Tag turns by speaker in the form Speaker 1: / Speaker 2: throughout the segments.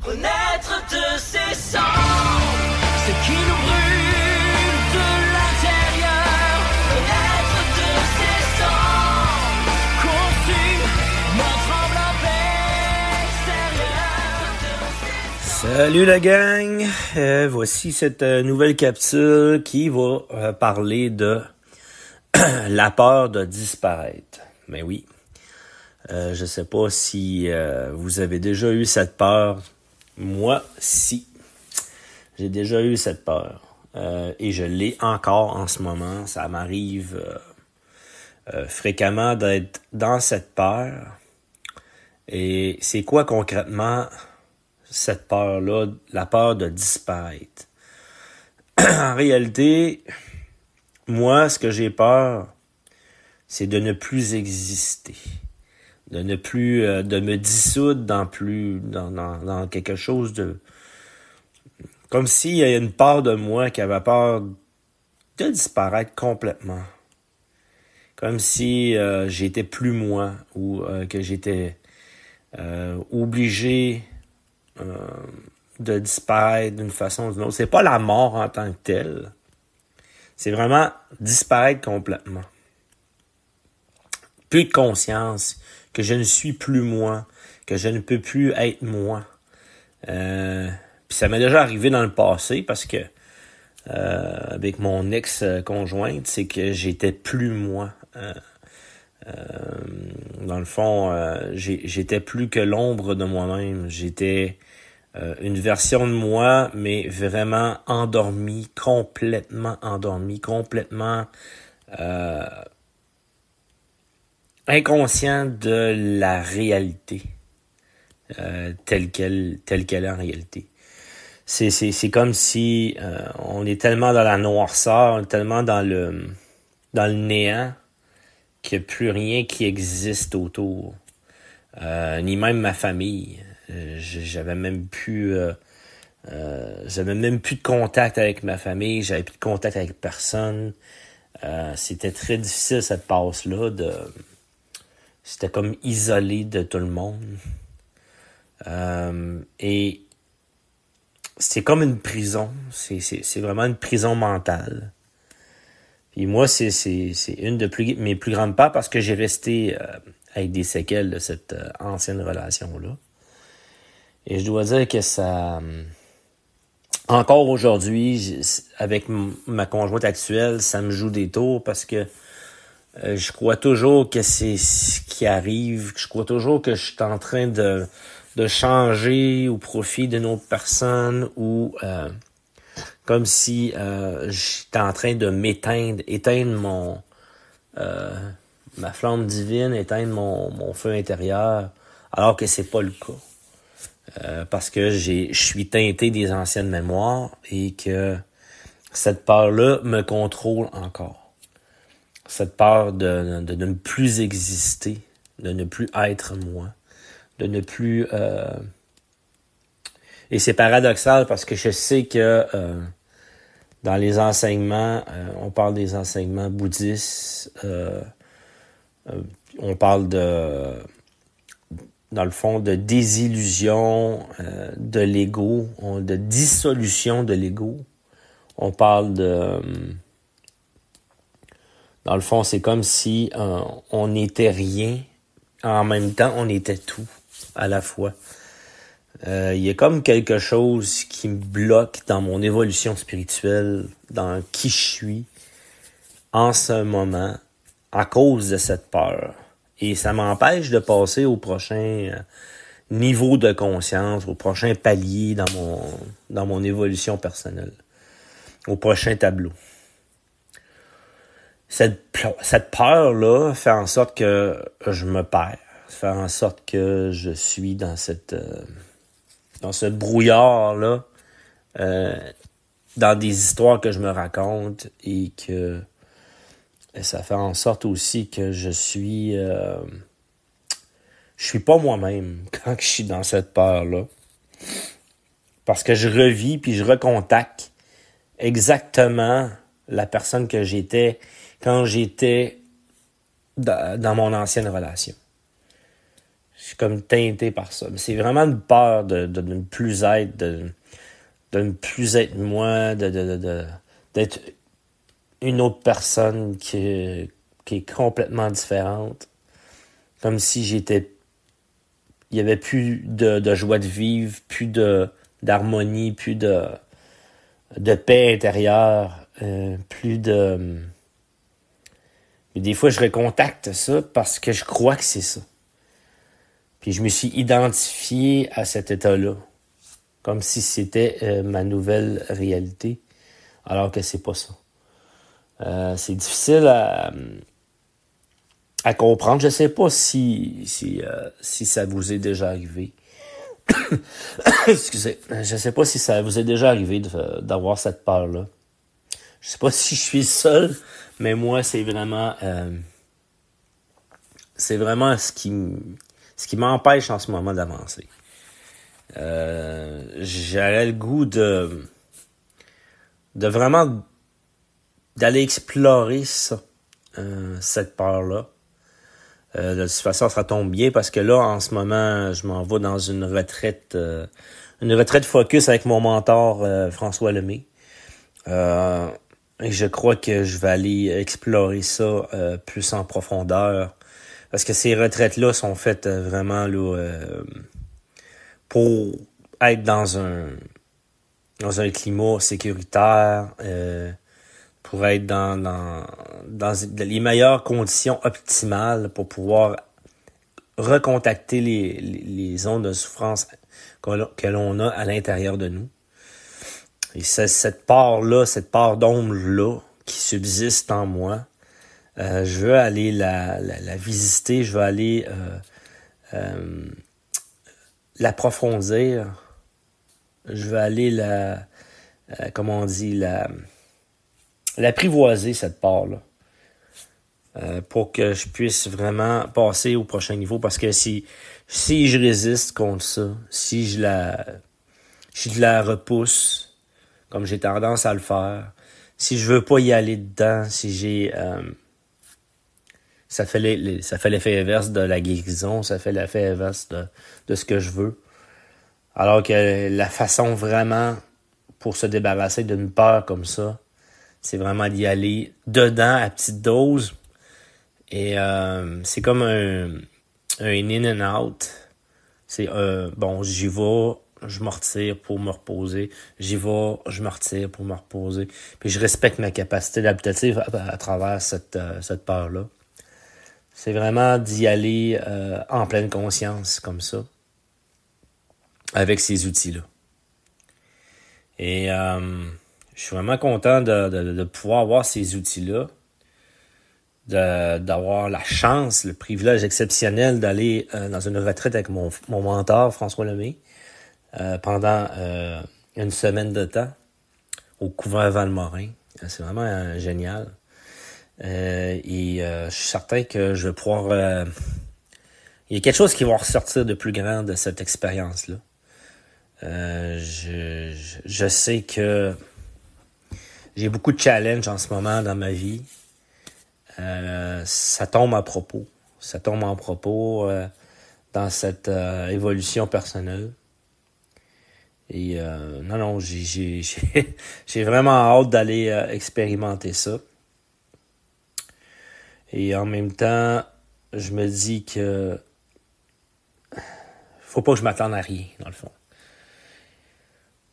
Speaker 1: Connaître de ses sangs, ce qui nous brûle de l'intérieur. Connaître de ses sangs, consume notre enveloppe extérieure.
Speaker 2: Salut la gang, voici cette nouvelle capsule qui va parler de la peur de disparaître. Mais oui, je sais pas si vous avez déjà eu cette peur. Moi, si. J'ai déjà eu cette peur. Et je l'ai encore en ce moment. Ça m'arrive fréquemment d'être dans cette peur. Et c'est quoi concrètement cette peur-là, la peur de disparaître? En réalité, moi, ce que j'ai peur, c'est de ne plus exister. De ne plus, de me dissoudre dans quelque chose de... Comme s'il y a une part de moi qui avait peur de disparaître complètement. Comme si j'étais plus moi, ou que j'étais obligé de disparaître d'une façon ou d'une autre. C'est pas la mort en tant que telle. C'est vraiment disparaître complètement. Plus de conscience, que je ne suis plus moi, que je ne peux plus être moi. Puis ça m'est déjà arrivé dans le passé parce que avec mon ex-conjointe, c'est que j'étais plus moi. Dans le fond, j'étais plus que l'ombre de moi-même. J'étais une version de moi, mais vraiment endormie, complètement inconscient de la réalité telle qu'elle est en réalité. C'est comme si on est tellement dans la noirceur, on est tellement dans le néant qu'il n'y a plus rien qui existe autour. Ni même ma famille. J'avais même plus de contact avec ma famille, j'avais plus de contact avec personne. C'était très difficile cette passe-là c'était comme isolé de tout le monde. Et c'est comme une prison. C'est vraiment une prison mentale. Puis moi, c'est une de mes plus grandes peurs parce que j'ai resté avec des séquelles de cette ancienne relation-là. Et je dois dire que ça... Encore aujourd'hui, avec ma conjointe actuelle, ça me joue des tours parce que je crois toujours que c'est ce qui arrive. Je crois toujours que je suis en train de changer au profit d'une autre personne ou comme si j'étais en train de éteindre ma flamme divine, éteindre mon feu intérieur, alors que c'est pas le cas. Parce que je suis teinté des anciennes mémoires et que cette peur-là me contrôle encore. Cette peur de ne plus exister, de ne plus être moi, de ne plus... Et c'est paradoxal parce que je sais que dans les enseignements, on parle des enseignements bouddhistes, on parle dans le fond, de désillusion de l'ego, de dissolution de l'ego. On parle dans le fond, c'est comme si on n'était rien, en même temps, on était tout à la fois. Il y a comme quelque chose qui me bloque dans mon évolution spirituelle, dans qui je suis en ce moment, à cause de cette peur. Et ça m'empêche de passer au prochain niveau de conscience, au prochain palier dans mon évolution personnelle, au prochain tableau. Cette peur-là fait en sorte que je me perds, fait en sorte que je suis dans ce brouillard-là, dans des histoires que je me raconte et que ça fait en sorte aussi que je suis pas moi-même quand je suis dans cette peur-là. Parce que je revis puis je recontacte exactement la personne que j'étais quand j'étais dans mon ancienne relation. Je suis comme teinté par ça. Mais c'est vraiment une peur de ne plus être, de ne plus être moi, d'être une autre personne qui est complètement différente. Comme si il y avait plus de joie de vivre, plus d'harmonie, plus de paix intérieure, plus de... Et des fois, je recontacte ça parce que je crois que c'est ça. Puis je me suis identifié à cet état-là, comme si c'était ma nouvelle réalité, alors que c'est pas ça. C'est difficile à comprendre. Je sais pas si ça vous est déjà arrivé. Excusez. Je sais pas si ça vous est déjà arrivé d'avoir cette peur-là. Je sais pas si je suis seul, mais moi, c'est vraiment ce qui m'empêche en ce moment d'avancer. J'aurais le goût de vraiment d'aller explorer ça, cette peur-là. De toute façon, ça tombe bien parce que là, en ce moment, je m'en vais dans une retraite focus avec mon mentor François Lemay. Et je crois que je vais aller explorer ça plus en profondeur. Parce que ces retraites-là sont faites vraiment là, pour être dans un climat sécuritaire, pour être dans les meilleures conditions optimales pour pouvoir recontacter les zones de souffrance que l'on a à l'intérieur de nous. Et cette part-là, cette part d'ombre-là qui subsiste en moi, je veux aller la visiter, je veux aller l'approfondir, je veux aller l'apprivoiser, cette part-là, pour que je puisse vraiment passer au prochain niveau. Parce que si je résiste contre ça, si je la repousse, comme j'ai tendance à le faire, si je veux pas y aller dedans, si j'ai... ça fait l'effet inverse de la guérison, ça fait l'effet inverse de ce que je veux. Alors que la façon vraiment pour se débarrasser d'une peur comme ça, c'est vraiment d'y aller dedans à petite dose. Et c'est comme un in and out. C'est bon, j'y vais, je me retire pour me reposer. J'y vais, je me retire pour me reposer. Puis je respecte ma capacité adaptative à travers cette peur-là. C'est vraiment d'y aller en pleine conscience, comme ça, avec ces outils-là. Et je suis vraiment content de pouvoir avoir ces outils-là, d'avoir la chance, le privilège exceptionnel d'aller dans une retraite avec mon mentor, François Lemay, pendant une semaine de temps, au couvent Valmorin. C'est vraiment génial. Et je suis certain que je vais pouvoir... il y a quelque chose qui va ressortir de plus grand de cette expérience-là. Je sais que j'ai beaucoup de challenges en ce moment dans ma vie. Ça tombe à propos. Ça tombe en propos dans cette évolution personnelle. Et non, j'ai vraiment hâte d'aller expérimenter ça. Et en même temps, je me dis que faut pas que je m'attende à rien, dans le fond.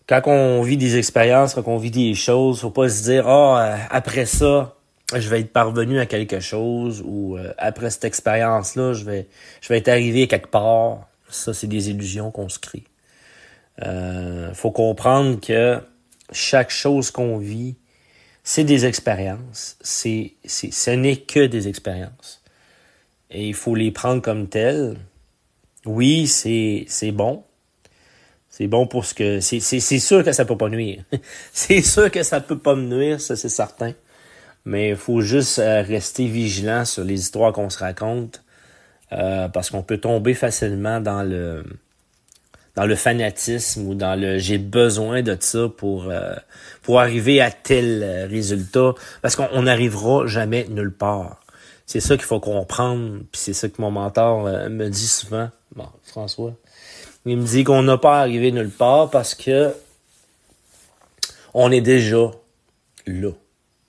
Speaker 2: Quand on vit des expériences, quand on vit des choses, faut pas se dire après ça, je vais être parvenu à quelque chose, ou après cette expérience-là, je vais être arrivé quelque part. Ça, c'est des illusions qu'on se crée. Faut comprendre que chaque chose qu'on vit, c'est des expériences. Ce n'est que des expériences. Et il faut les prendre comme telles. Oui, c'est bon. C'est bon pour ce que... C'est sûr que ça peut pas nuire. C'est sûr que ça peut pas me nuire, ça c'est certain. Mais il faut juste rester vigilant sur les histoires qu'on se raconte. Parce qu'on peut tomber facilement dans le fanatisme ou dans le j'ai besoin de ça pour arriver à tel résultat, parce qu'on n'arrivera jamais nulle part. C'est ça qu'il faut comprendre, puis c'est ça que mon mentor me dit souvent, Bon, François. Il me dit qu'on n'a pas arrivé nulle part parce que on est déjà là.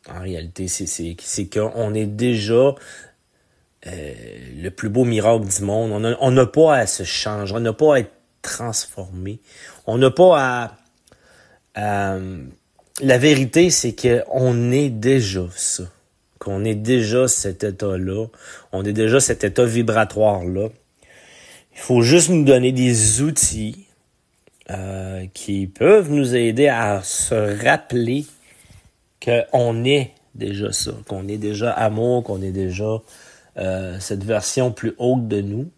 Speaker 2: En réalité, c'est qu'on est déjà le plus beau miracle du monde. On n'a pas à se changer, on n'a pas à être transformé. On n'a pas à la vérité, c'est qu'on est déjà ça. Qu'on est déjà cet état-là. On est déjà cet état vibratoire-là. Il faut juste nous donner des outils qui peuvent nous aider à se rappeler qu'on est déjà ça, qu'on est déjà amour, qu'on est déjà cette version plus haute de nous.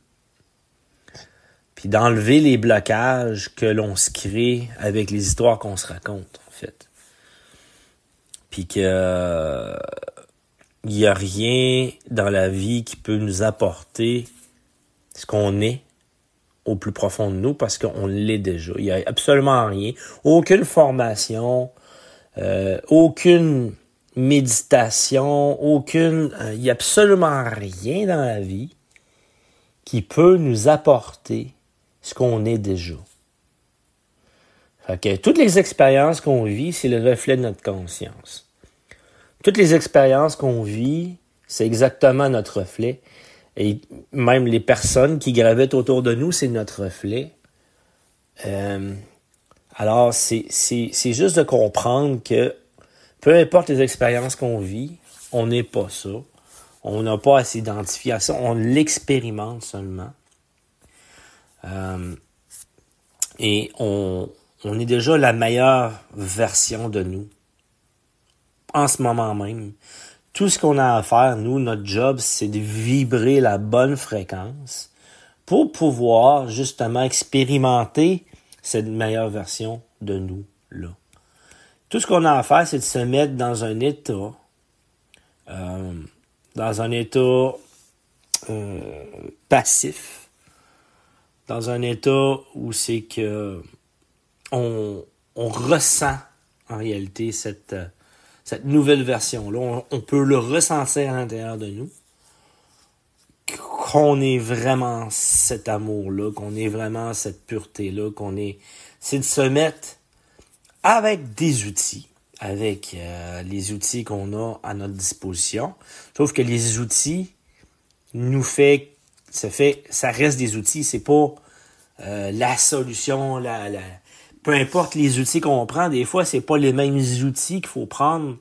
Speaker 2: Puis d'enlever les blocages que l'on se crée avec les histoires qu'on se raconte, en fait. Puis que il n'y a rien dans la vie qui peut nous apporter ce qu'on est au plus profond de nous parce qu'on l'est déjà. Il n'y a absolument rien. Aucune formation, aucune méditation, il n'y a absolument rien dans la vie qui peut nous apporter ce qu'on est déjà. Fait que toutes les expériences qu'on vit, c'est le reflet de notre conscience. Toutes les expériences qu'on vit, c'est exactement notre reflet. Et même les personnes qui gravitent autour de nous, c'est notre reflet. Alors, c'est juste de comprendre que peu importe les expériences qu'on vit, on n'est pas ça. On n'a pas à s'identifier à ça. On l'expérimente seulement. Et on est déjà la meilleure version de nous. En ce moment même. Tout ce qu'on a à faire, nous, notre job, c'est de vibrer la bonne fréquence pour pouvoir justement expérimenter cette meilleure version de nous, là. Tout ce qu'on a à faire, c'est de se mettre dans un état, passif, dans un état où c'est que on ressent en réalité cette nouvelle version-là. On peut le ressentir à l'intérieur de nous, qu'on est vraiment cet amour-là, qu'on est vraiment cette pureté-là, c'est de se mettre avec des outils, avec les outils qu'on a à notre disposition. Je trouve que les outils ça reste des outils, c'est pas la solution, peu importe les outils qu'on prend, des fois, c'est pas les mêmes outils qu'il faut prendre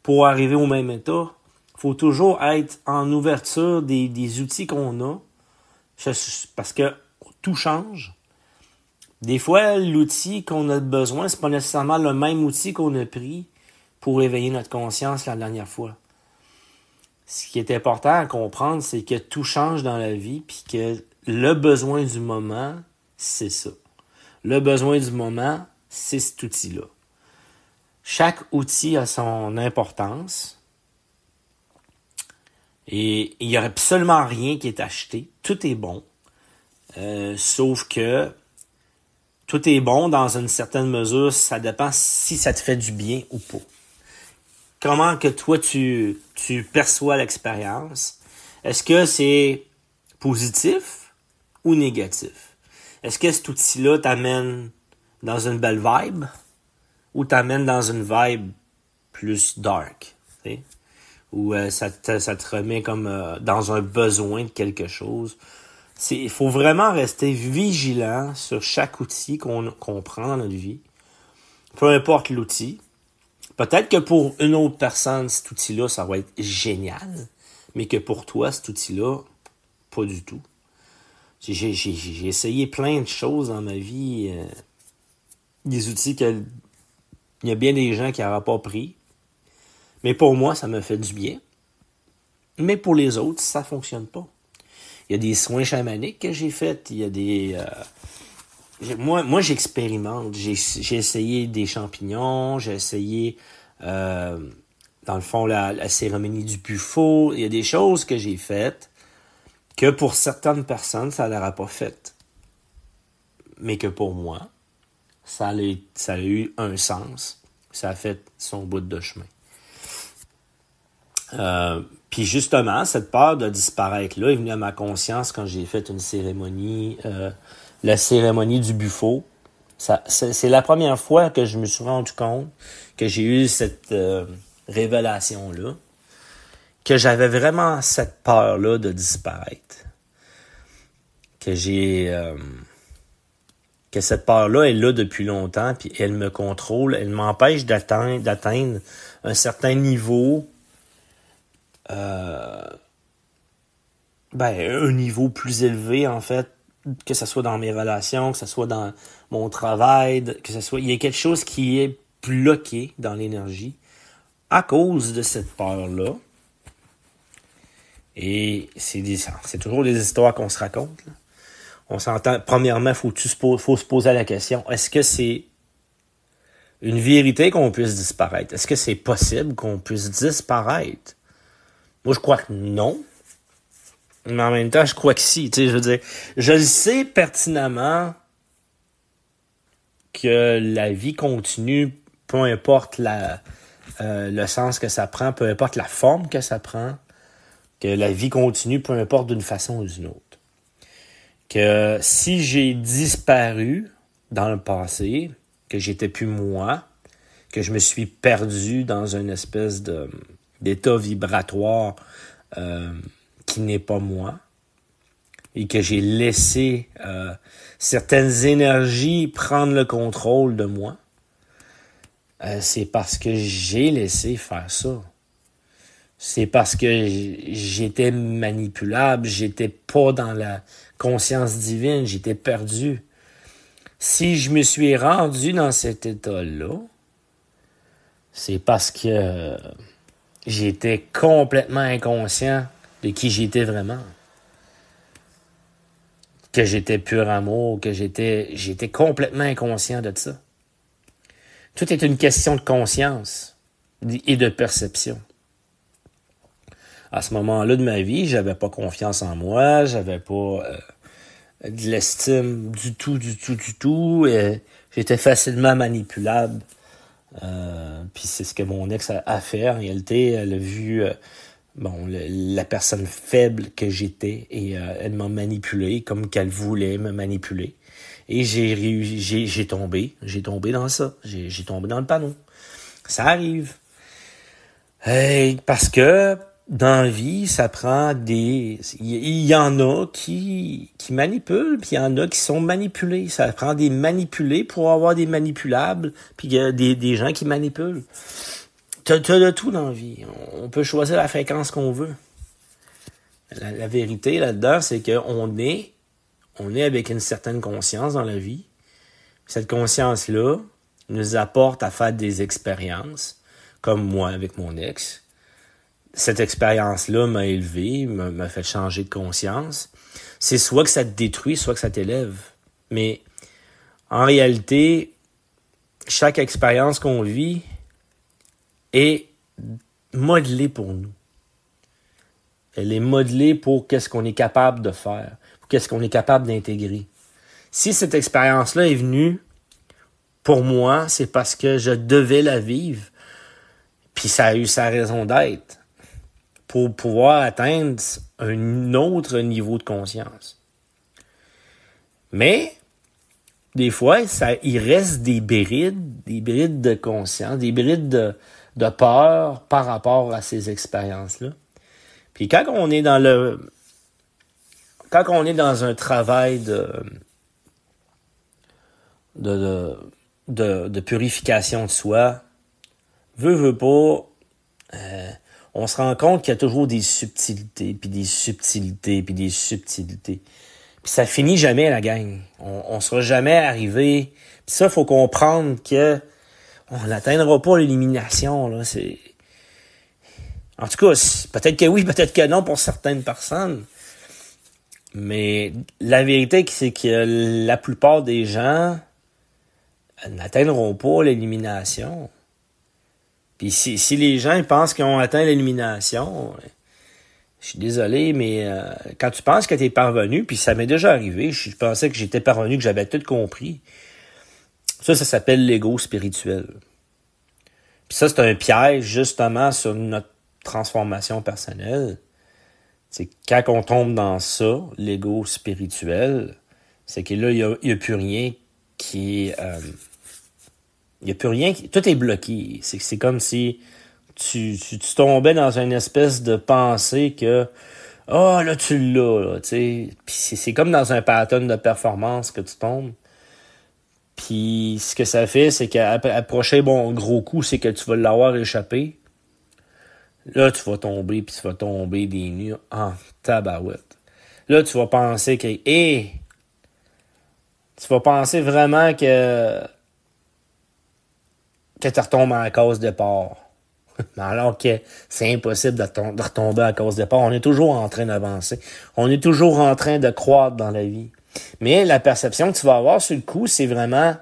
Speaker 2: pour arriver au même état. Il faut toujours être en ouverture des outils qu'on a, parce que tout change. Des fois, l'outil qu'on a besoin, c'est pas nécessairement le même outil qu'on a pris pour éveiller notre conscience la dernière fois. Ce qui est important à comprendre, c'est que tout change dans la vie, puis que le besoin du moment, c'est ça. Le besoin du moment, c'est cet outil-là. Chaque outil a son importance. Et il n'y a absolument rien qui est acheté. Tout est bon. Sauf que tout est bon dans une certaine mesure. Ça dépend si ça te fait du bien ou pas. Comment que toi, tu perçois l'expérience? Est-ce que c'est positif ou négatif? Est-ce que cet outil-là t'amène dans une belle vibe ou t'amène dans une vibe plus dark? T'sais? Ou ça te remet comme dans un besoin de quelque chose? Il faut vraiment rester vigilant sur chaque outil qu'on prend dans notre vie. Peu importe l'outil. Peut-être que pour une autre personne, cet outil-là, ça va être génial. Mais que pour toi, cet outil-là, pas du tout. J'ai essayé plein de choses dans ma vie. Des outils que il y a bien des gens qui n'auraient pas pris. Mais pour moi, ça me fait du bien. Mais pour les autres, ça fonctionne pas. Il y a des soins chamaniques que j'ai faits. Il y a des... Moi, j'expérimente. J'ai essayé des champignons. J'ai essayé, dans le fond, la cérémonie du Bufo. Il y a des choses que j'ai faites que pour certaines personnes, ça ne leur a pas fait. Mais que pour moi, ça a eu un sens. Ça a fait son bout de chemin. Puis justement, cette peur de disparaître-là est venue à ma conscience quand j'ai fait une cérémonie, la cérémonie du Bufo. C'est la première fois que je me suis rendu compte que j'ai eu cette révélation-là, que j'avais vraiment cette peur-là de disparaître. Que cette peur-là est là depuis longtemps, puis elle me contrôle, elle m'empêche d'atteindre un certain niveau, un niveau plus élevé, en fait, que ce soit dans mes relations, que ce soit dans mon travail, il y a quelque chose qui est bloqué dans l'énergie à cause de cette peur-là. Et c'est toujours des histoires qu'on se raconte, là. On s'entend, premièrement, faut se poser la question, est-ce que c'est une vérité qu'on puisse disparaître? Est-ce que c'est possible qu'on puisse disparaître? Moi, je crois que non. Mais en même temps, je crois que si. Tu sais, je veux dire, je le sais pertinemment que la vie continue, peu importe le sens que ça prend, peu importe la forme que ça prend, que la vie continue, peu importe d'une façon ou d'une autre. Que si j'ai disparu dans le passé, que j'étais plus moi, que je me suis perdu dans une espèce d'état vibratoire qui n'est pas moi, et que j'ai laissé certaines énergies prendre le contrôle de moi, c'est parce que j'ai laissé faire ça. C'est parce que j'étais manipulable, j'étais pas dans la conscience divine, j'étais perdu. Si je me suis rendu dans cet état-là, c'est parce que j'étais complètement inconscient de qui j'étais vraiment. Que j'étais pur amour, que j'étais complètement inconscient de ça. Tout est une question de conscience et de perception. À ce moment-là de ma vie, j'avais pas confiance en moi, j'avais pas de l'estime du tout. J'étais facilement manipulable. Puis c'est ce que mon ex a fait. En réalité, elle a vu la personne faible que j'étais et elle m'a manipulé comme qu'elle voulait me manipuler. Et j'ai tombé dans ça. J'ai tombé dans le panneau. Ça arrive. Parce que dans la vie, ça prend il y en a qui manipulent, puis il y en a qui sont manipulés. Ça prend des manipulés pour avoir des manipulables, puis il y a des gens qui manipulent. T'as de tout dans la vie. On peut choisir la fréquence qu'on veut. La vérité là-dedans, c'est qu'on est avec une certaine conscience dans la vie. Cette conscience-là nous apporte à faire des expériences, comme moi avec mon ex. Cette expérience-là m'a élevé, m'a fait changer de conscience. C'est soit que ça te détruit, soit que ça t'élève. Mais en réalité, chaque expérience qu'on vit est modelée pour nous. Elle est modelée pour qu'est-ce qu'on est capable de faire, pour qu'est-ce qu'on est capable d'intégrer. Si cette expérience-là est venue pour moi, c'est parce que je devais la vivre, puis ça a eu sa raison d'être, pour pouvoir atteindre un autre niveau de conscience. Mais, des fois, il reste des brides de conscience, des brides de peur par rapport à ces expériences-là. Puis quand on est dans un travail de purification de soi, veut pas, on se rend compte qu'il y a toujours des subtilités, puis des subtilités, puis des subtilités. Puis ça finit jamais, la gang. On sera jamais arrivé. Puis ça, faut comprendre que on n'atteindra pas l'élimination, là. En tout cas, peut-être que oui, peut-être que non pour certaines personnes. Mais la vérité, c'est que la plupart des gens n'atteindront pas l'élimination. Puis si les gens ils pensent qu'ils ont atteint l'élimination, je suis désolé, mais quand tu penses que tu es parvenu, puis ça m'est déjà arrivé, je pensais que j'étais parvenu, que j'avais tout compris. Ça s'appelle l'ego spirituel. Puis ça, c'est un piège, justement, sur transformation personnelle, c'est quand on tombe dans ça, l'ego spirituel, c'est que là, il y a plus rien qui est... il y a plus rien qui... Tout est bloqué. C'est comme si tu tombais dans une espèce de pensée que ah, là, tu l'as, là, tu sais. Puis c'est comme dans un pattern de performance que tu tombes. Puis ce que ça fait, c'est qu'à prochain bon gros coup, c'est que tu vas l'avoir échappé. Là, tu vas tomber, puis tu vas tomber des nues en tabarouette. Là, tu vas penser que... tu vas penser vraiment que tu retombes à la case départ. Alors que c'est impossible de retomber à la case départ. On est toujours en train d'avancer. On est toujours en train de croître dans la vie. Mais la perception que tu vas avoir sur le coup, c'est vraiment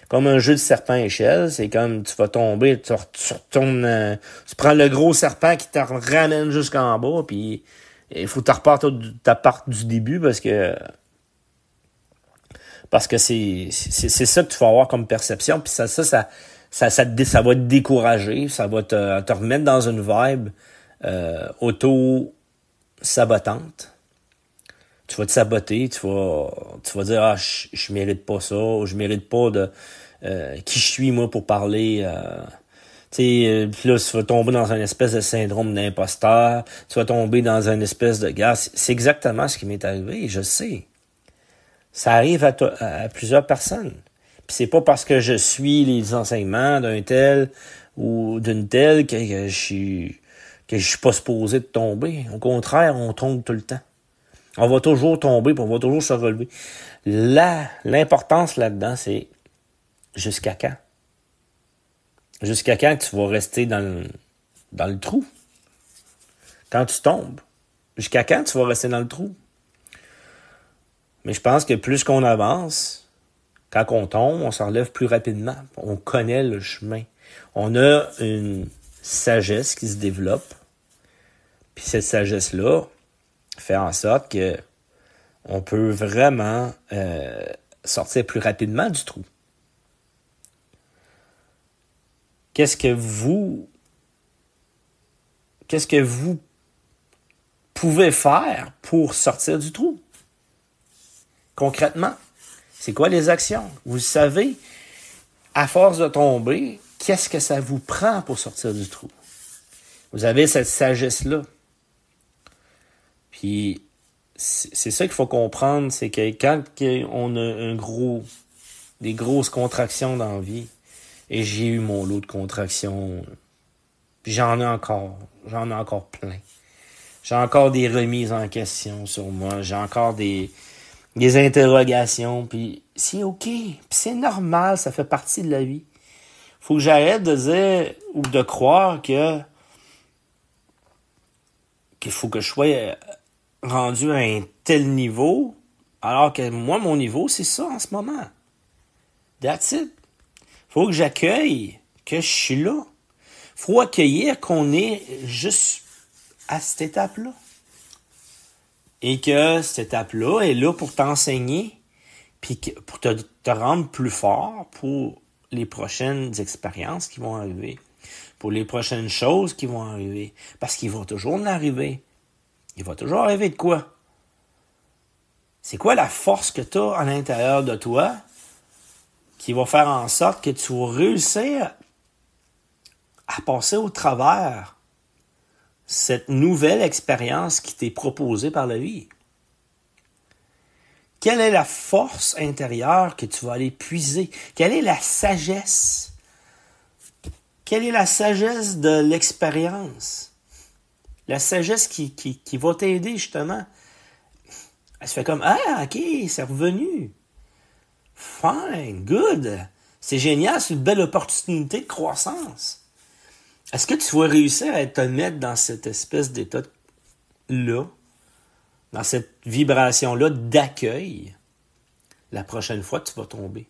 Speaker 2: comme un jeu de serpent-échelle. C'est comme tu vas tomber, tu retournes, tu prends le gros serpent qui te ramène jusqu'en bas, puis il faut que tu repartes du début parce que c'est ça que tu vas avoir comme perception. Puis ça va te décourager, ça va te remettre dans une vibe auto-sabotante. Tu vas te saboter, tu vas dire ah je mérite pas ça, ou je mérite pas de qui je suis moi pour parler. Puis là tu vas tomber dans une espèce de syndrome d'imposteur, tu vas tomber dans une espèce de gars. C'est exactement ce qui m'est arrivé, je sais. Ça arrive à plusieurs personnes. Puis c'est pas parce que je suis les enseignements d'un tel ou d'une telle que je suis pas supposé de tomber. Au contraire, on tombe tout le temps. On va toujours tomber, puis on va toujours se relever. L'importance là-dedans, c'est jusqu'à quand? Jusqu'à quand tu vas rester dans le trou? Quand tu tombes. Jusqu'à quand tu vas rester dans le trou? Mais je pense que plus qu'on avance, quand on tombe, on s'en relève plus rapidement. On connaît le chemin. On a une sagesse qui se développe. Puis cette sagesse-là fait en sorte que on peut vraiment sortir plus rapidement du trou. Qu'est-ce que vous pouvez faire pour sortir du trou? Concrètement, c'est quoi les actions? Vous savez, à force de tomber, qu'est-ce que ça vous prend pour sortir du trou? Vous avez cette sagesse-là. Puis, c'est ça qu'il faut comprendre, c'est que quand on a des grosses contractions dans la vie, et j'ai eu mon lot de contractions, puis j'en ai encore plein. J'ai encore des remises en question sur moi, j'ai encore des interrogations, puis c'est OK, puis c'est normal, ça fait partie de la vie. Faut que j'arrête de dire ou de croire qu'il faut que je sois rendu à un tel niveau, alors que moi, mon niveau, c'est ça en ce moment. That's it. Faut que j'accueille que je suis là. Faut accueillir qu'on est juste à cette étape-là. Et que cette étape-là est là pour t'enseigner, puis pour te rendre plus fort pour les prochaines expériences qui vont arriver, pour les prochaines choses qui vont arriver. Parce qu'il va toujours en arriver. Il va toujours arriver de quoi? C'est quoi la force que tu as à l'intérieur de toi qui va faire en sorte que tu vas réussir à passer au travers cette nouvelle expérience qui t'est proposée par la vie? Quelle est la force intérieure que tu vas aller puiser? Quelle est la sagesse? Quelle est la sagesse de l'expérience? La sagesse qui va t'aider, justement. Elle se fait comme, ah, OK, c'est revenu. Fine, good. C'est génial, c'est une belle opportunité de croissance. Est-ce que tu vas réussir à te mettre dans cette espèce d'état-là, dans cette vibration-là d'accueil, la prochaine fois que tu vas tomber?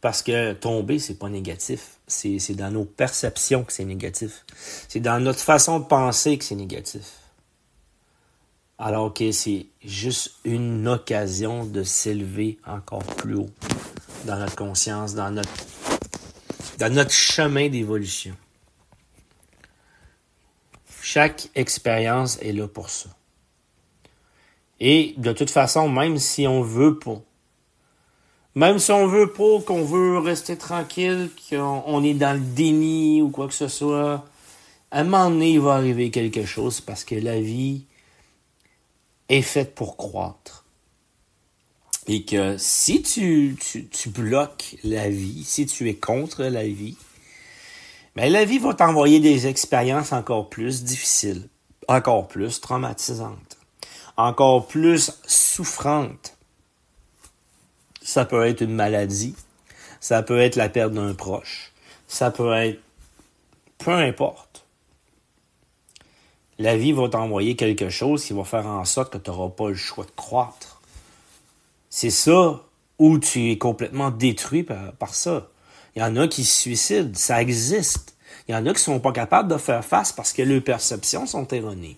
Speaker 2: Parce que tomber, c'est pas négatif. C'est dans nos perceptions que c'est négatif. C'est dans notre façon de penser que c'est négatif. Alors que c'est juste une occasion de s'élever encore plus haut dans notre conscience, dans notre chemin d'évolution. Chaque expérience est là pour ça. Et de toute façon, même si on veut pas, qu'on veut rester tranquille, qu'on est dans le déni ou quoi que ce soit, à un moment donné, il va arriver quelque chose parce que la vie est faite pour croître. Et que si tu bloques la vie, si tu es contre la vie, ben la vie va t'envoyer des expériences encore plus difficiles, encore plus traumatisantes, encore plus souffrantes. Ça peut être une maladie, ça peut être la perte d'un proche, ça peut être peu importe. La vie va t'envoyer quelque chose qui va faire en sorte que tu n'auras pas le choix de croître. C'est ça où tu es complètement détruit par ça. Il y en a qui se suicident, ça existe. Il y en a qui sont pas capables de faire face parce que leurs perceptions sont erronées.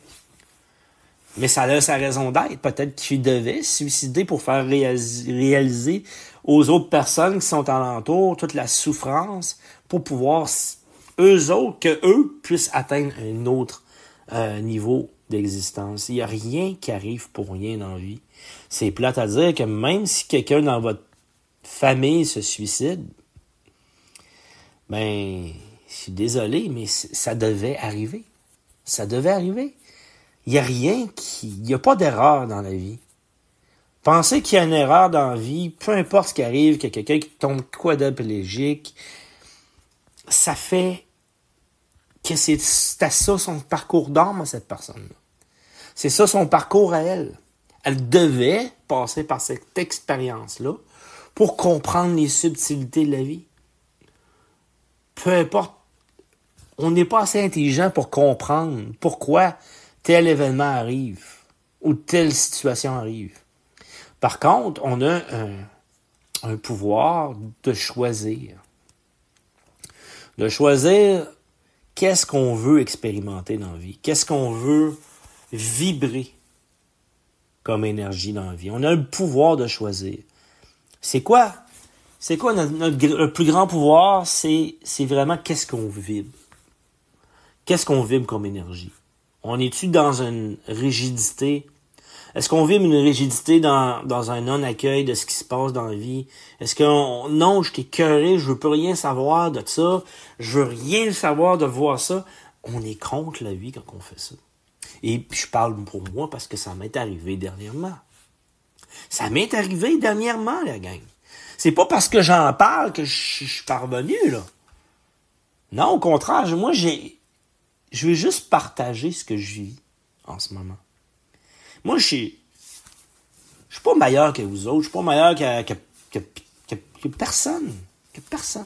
Speaker 2: Mais ça a sa raison d'être. Peut-être qu'ils devaient se suicider pour faire réaliser aux autres personnes qui sont alentour toute la souffrance pour pouvoir, eux puissent atteindre un autre niveau d'existence. Il n'y a rien qui arrive pour rien dans la vie. C'est plate à dire que même si quelqu'un dans votre famille se suicide, ben, je suis désolé, mais ça devait arriver. Ça devait arriver. Il n'y a pas d'erreur dans la vie. Penser qu'il y a une erreur dans la vie, peu importe ce qui arrive, qu'il y a quelqu'un qui tombe quadriplégique, ça fait que c'est ça son parcours d'âme à cette personne-là. C'est ça son parcours à elle. Elle devait passer par cette expérience-là pour comprendre les subtilités de la vie. Peu importe, on n'est pas assez intelligent pour comprendre pourquoi tel événement arrive ou telle situation arrive. Par contre, on a un pouvoir de choisir. De choisir qu'est-ce qu'on veut expérimenter dans la vie, qu'est-ce qu'on veut vibrer comme énergie dans la vie. On a le pouvoir de choisir. C'est quoi le plus grand pouvoir? C'est vraiment qu'est-ce qu'on vibre. Qu'est-ce qu'on vibre comme énergie? On est-tu dans une rigidité? Est-ce qu'on vibre une rigidité dans un non-accueil de ce qui se passe dans la vie? Est-ce que non, je suis écœuré, je veux plus rien savoir de ça, je veux rien savoir de voir ça? On est contre la vie quand on fait ça. Et puis je parle pour moi parce que ça m'est arrivé dernièrement. Ça m'est arrivé dernièrement, la gang. C'est pas parce que j'en parle que je suis parvenu, là. Non, au contraire, moi, je veux juste partager ce que je vis en ce moment. Moi, je suis pas meilleur que vous autres. Je suis pas meilleur que personne. Que personne.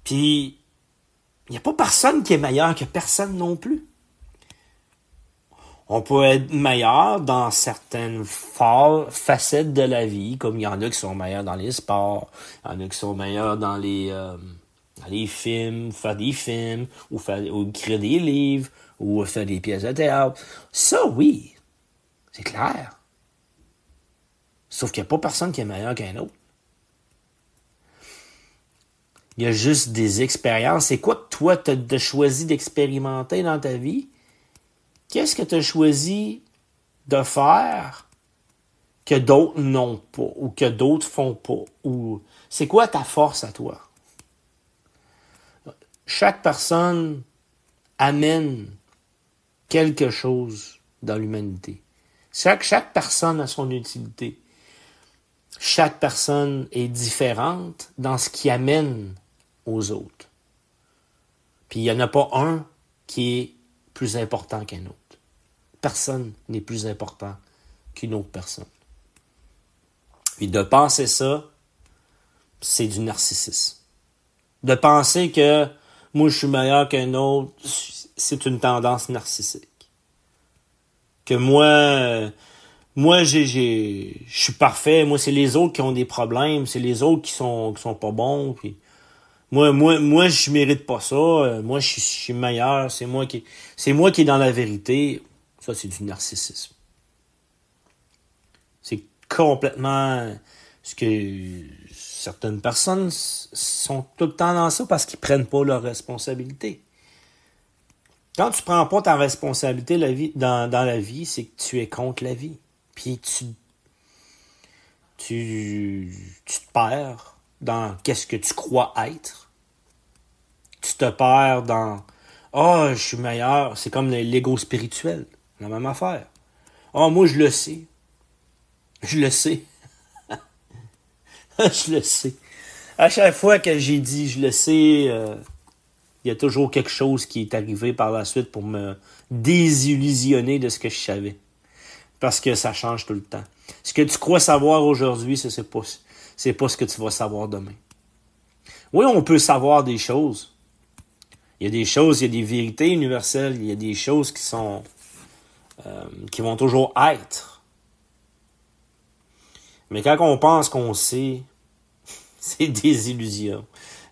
Speaker 2: Puis, il n'y a pas personne qui est meilleur que personne non plus. On peut être meilleur dans certaines facettes de la vie, comme il y en a qui sont meilleurs dans les sports, il y en a qui sont meilleurs dans les films, faire des films, ou écrire des livres, ou faire des pièces de théâtre. Ça, oui, c'est clair. Sauf qu'il n'y a pas personne qui est meilleur qu'un autre. Il y a juste des expériences. C'est quoi que toi, tu as choisi d'expérimenter dans ta vie? Qu'est-ce que tu as choisi de faire que d'autres n'ont pas, ou que d'autres font pas? Ou c'est quoi ta force à toi? Chaque personne amène quelque chose dans l'humanité. Chaque personne a son utilité. Chaque personne est différente dans ce qui amène aux autres. Puis il n'y en a pas un qui est plus important qu'un autre. Personne n'est plus important qu'une autre personne. Puis de penser ça, c'est du narcissisme. De penser que moi je suis meilleur qu'un autre, c'est une tendance narcissique. Que moi je suis parfait, moi c'est les autres qui ont des problèmes, c'est les autres qui sont pas bons, puis moi je mérite pas ça, moi je suis meilleur, c'est moi qui est dans la vérité. Ça c'est du narcissisme. C'est complètement ce que certaines personnes sont tout le temps dans ça parce qu'ils prennent pas leurs responsabilités. Quand tu prends pas ta responsabilité dans la vie, c'est que tu es contre la vie. Puis tu te perds dans qu'est-ce que tu crois être. Tu te perds dans je suis meilleur. C'est comme l'ego spirituel. La même affaire. Moi, je le sais. Je le sais. Je le sais. À chaque fois que j'ai dit je le sais, il y a toujours quelque chose qui est arrivé par la suite pour me désillusionner de ce que je savais. Parce que ça change tout le temps. Ce que tu crois savoir aujourd'hui, c'est pas ce que tu vas savoir demain. Oui, on peut savoir des choses. Il y a des choses, il y a des vérités universelles, il y a des choses qui sont qui vont toujours être. Mais quand on pense qu'on sait, c'est des illusions.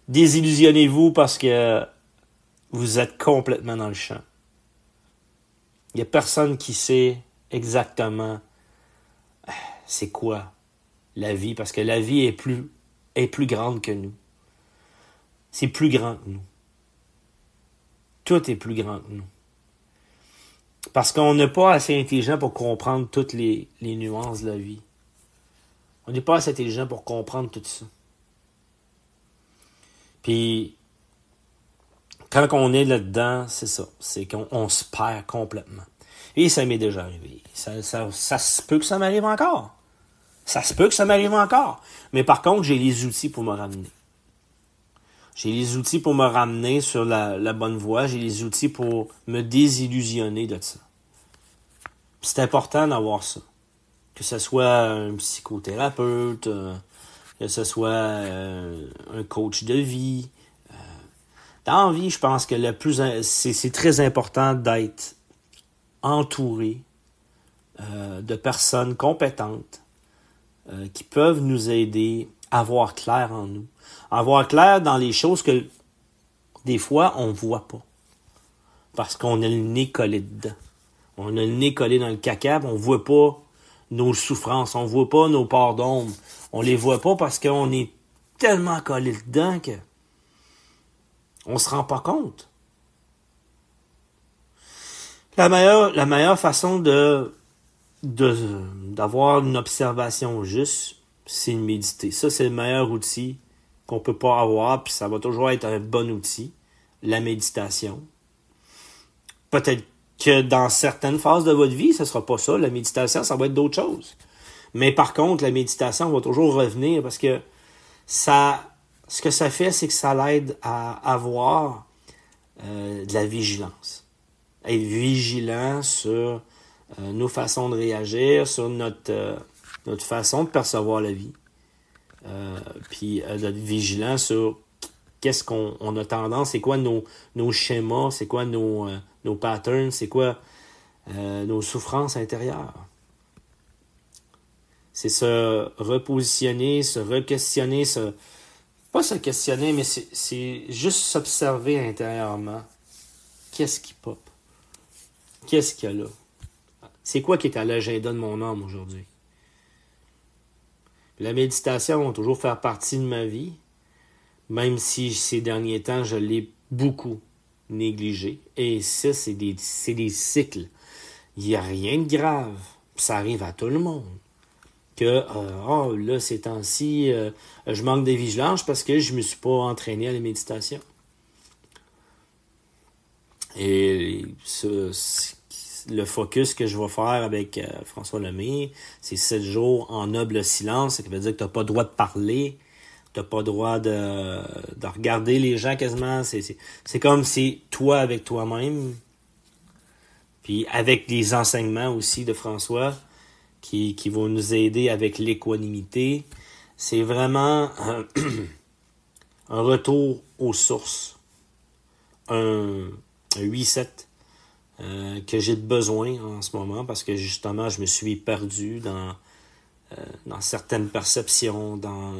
Speaker 2: Désillusionnez-vous parce que vous êtes complètement dans le champ. Il n'y a personne qui sait exactement c'est quoi la vie, parce que la vie est plus grande que nous. C'est plus grand que nous. Tout est plus grand que nous. Parce qu'on n'est pas assez intelligent pour comprendre toutes les nuances de la vie. On n'est pas assez intelligent pour comprendre tout ça. Puis, quand on est là-dedans, c'est ça. C'est qu'on se perd complètement. Et ça m'est déjà arrivé. Ça se peut que ça m'arrive encore. Ça se peut que ça m'arrive encore. Mais par contre, j'ai les outils pour me ramener. J'ai les outils pour me ramener sur la bonne voie. J'ai les outils pour me désillusionner de ça. Puis c'est important d'avoir ça. Que ce soit un psychothérapeute, que ce soit un coach de vie. Dans la vie, je pense que c'est très important d'être entouré de personnes compétentes qui peuvent nous aider à voir clair en nous. À voir clair dans les choses que des fois on ne voit pas. Parce qu'on a le nez collé dedans. On a le nez collé dans le caca, on ne voit pas nos souffrances, on ne voit pas nos parts d'ombre. On les voit pas parce qu'on est tellement collé dedans que on se rend pas compte. La meilleure façon d'avoir une observation juste, c'est de méditer. Ça, c'est le meilleur outil qu'on peut pas avoir, puis ça va toujours être un bon outil, la méditation. Peut-être que dans certaines phases de votre vie, ce sera pas ça, la méditation, ça va être d'autres choses. Mais par contre, la méditation va toujours revenir parce que ce que ça fait, c'est que ça l'aide à avoir de la vigilance. Être vigilant sur nos façons de réagir, sur notre façon de percevoir la vie. Puis d'être vigilant sur qu'est-ce qu'on a tendance, c'est quoi nos schémas, c'est quoi nos patterns, c'est quoi nos souffrances intérieures. C'est se repositionner, se re-questionner, pas se questionner, mais c'est juste s'observer intérieurement. Qu'est-ce qui pop? Qu'est-ce qu'il y a là? C'est quoi qui est à l'agenda de mon âme aujourd'hui? La méditation va toujours faire partie de ma vie, même si ces derniers temps, je l'ai beaucoup négligé. Et ça, c'est des cycles. Il n'y a rien de grave. Ça arrive à tout le monde. Que, là, ces temps-ci, je manque de vigilance parce que je ne me suis pas entraîné à la méditation. Et le focus que je vais faire avec François Lemay, c'est 7 jours en noble silence. Ça veut dire que tu n'as pas le droit de parler, tu n'as pas le droit de regarder les gens quasiment. C'est comme si toi avec toi-même, puis avec les enseignements aussi de François, qui vont nous aider avec l'équanimité. C'est vraiment un retour aux sources, un reset que j'ai besoin en ce moment parce que justement je me suis perdu dans certaines perceptions, dans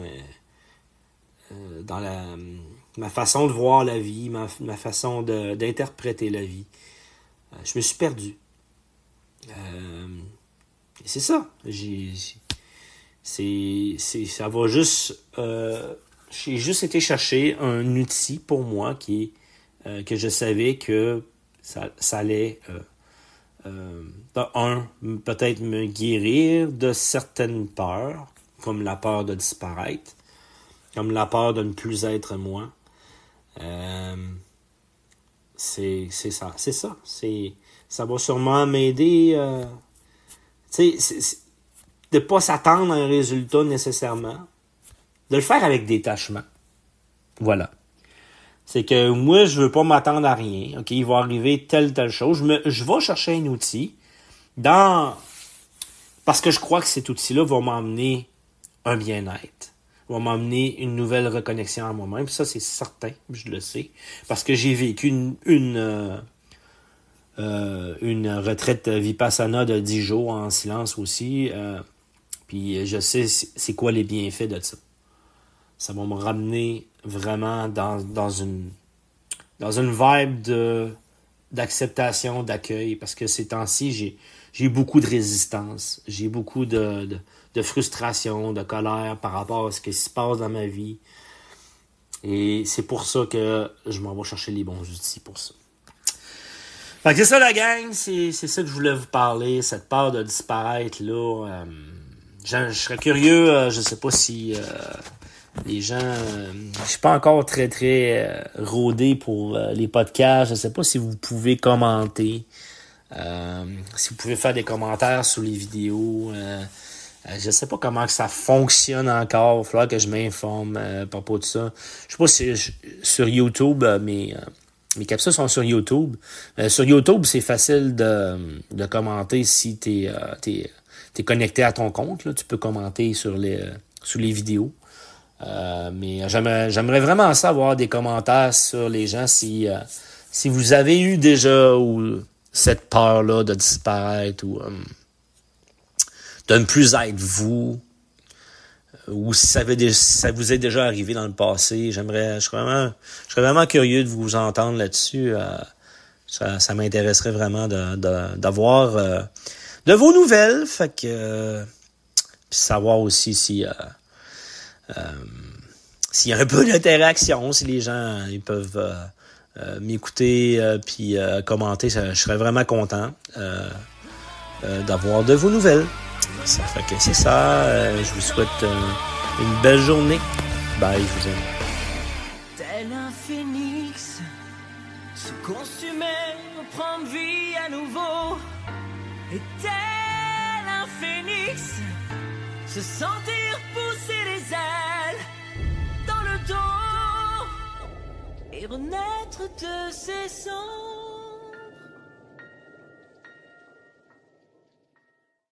Speaker 2: ma façon de voir la vie, ma façon d'interpréter la vie. Je me suis perdu. Et c'est ça. Ça va juste. J'ai juste été chercher un outil pour moi que je savais que ça allait, peut-être me guérir de certaines peurs, comme la peur de disparaître, comme la peur de ne plus être moi. C'est ça. Ça va sûrement m'aider, de ne pas s'attendre à un résultat nécessairement, de le faire avec détachement. Voilà. C'est que moi, je veux pas m'attendre à rien. OK, il va arriver telle chose. Je vais chercher un outil parce que je crois que cet outil-là va m'emmener un bien-être. Va m'emmener une nouvelle reconnexion à moi-même. Puis ça, c'est certain, je le sais. Parce que j'ai vécu une retraite Vipassana de 10 jours en silence aussi. Puis je sais c'est quoi les bienfaits de ça. Ça va me ramener vraiment dans une vibe d'acceptation, d'accueil. Parce que ces temps-ci, j'ai beaucoup de résistance. J'ai beaucoup de frustration, de colère par rapport à ce qui se passe dans ma vie. Et c'est pour ça que je m'en vais chercher les bons outils pour ça. Fait que c'est ça la gang, c'est ça que je voulais vous parler, cette peur de disparaître là. Je serais curieux, je sais pas si les gens... je suis pas encore très rodé pour les podcasts, je sais pas si vous pouvez commenter, si vous pouvez faire des commentaires sous les vidéos. Je sais pas comment que ça fonctionne encore. Il va falloir que je m'informe à propos de ça. Je sais pas si sur YouTube, mes capsules sont sur YouTube. Sur YouTube, c'est facile de commenter si t'es connecté à ton compte. Là. Tu peux commenter sur les vidéos. Mais j'aimerais vraiment savoir des commentaires sur les gens si vous avez eu déjà cette peur-là de disparaître ou de ne plus être vous, ou si ça vous est déjà arrivé dans le passé. Je serais vraiment curieux de vous entendre là-dessus. Ça m'intéresserait vraiment d'avoir de vos nouvelles. Fait que puis savoir aussi s'il y a un peu d'interaction, si les gens ils peuvent m'écouter puis commenter, je serais vraiment content d'avoir de vos nouvelles. Ça fait que c'est ça. Je vous souhaite une belle journée. Bye, je vous aime.
Speaker 1: Tel un phénix, se consumer, reprendre vie à nouveau. Et tel un phénix, se sentir pousser les ailes dans le dos et renaître de ses cendres.